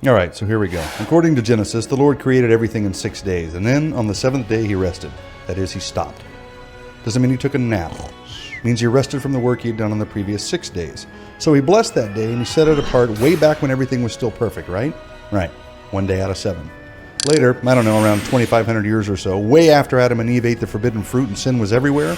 All right, so here we go. According to Genesis, the Lord created everything in 6 days, and then on the seventh day he rested. That is, he stopped. Doesn't mean he took a nap. It means he rested from the work he had done on the previous 6 days. So he blessed that day and he set it apart way back when everything was still perfect, right? Right. 1 day out of 7. Later, I don't know, around 2,500 years or so, way after Adam and Eve ate the forbidden fruit and sin was everywhere,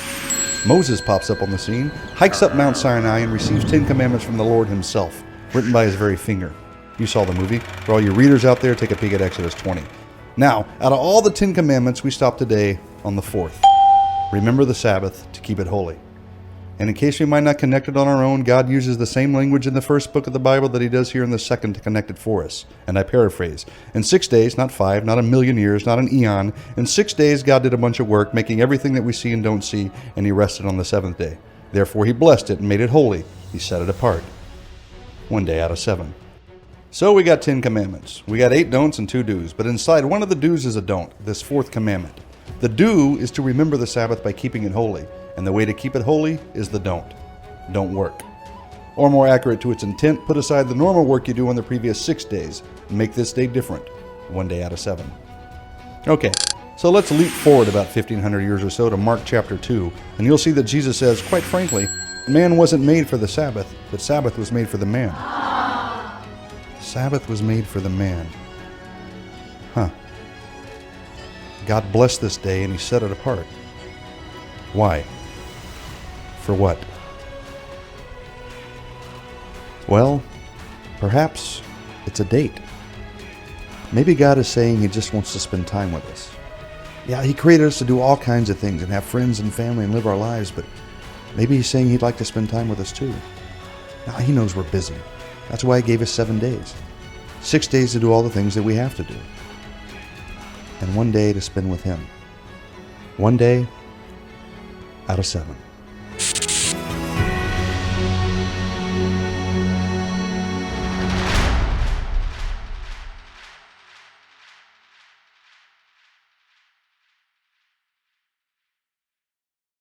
Moses pops up on the scene, hikes up Mount Sinai, and receives 10 commandments from the Lord himself, written by his very finger. You saw the movie. For all you readers out there, take a peek at Exodus 20. Now, out of all the 10 commandments, we stop today on the 4th. Remember the Sabbath to keep it holy. And in case we might not connect it on our own, God uses the same language in the first book of the Bible that he does here in the second to connect it for us. And I paraphrase. In 6 days, not 5, not a million years, not an eon, in 6 days God did a bunch of work, making everything that we see and don't see, and he rested on the 7th day. Therefore he blessed it and made it holy. He set it apart. 1 day out of 7. So we got 10 commandments. We got 8 don'ts and 2 do's. But inside one of the do's is a don't, this 4th commandment. The do is to remember the Sabbath by keeping it holy. And the way to keep it holy is the don't. Don't work. Or more accurate to its intent, put aside the normal work you do on the previous 6 days and make this day different. 1 day out of 7. Okay, so let's leap forward about 1,500 years or so to Mark chapter 2. And you'll see that Jesus says, quite frankly, man wasn't made for the Sabbath, but Sabbath was made for the man. Sabbath was made for the man. Huh. God blessed this day and he set it apart. Why? For what? Well, perhaps it's a date. Maybe God is saying he just wants to spend time with us. Yeah, he created us to do all kinds of things and have friends and family and live our lives, but maybe he's saying he'd like to spend time with us too. Now, he knows we're busy. That's why he gave us 7 days. 6 days to do all the things that we have to do. And 1 day to spend with him. 1 day out of 7.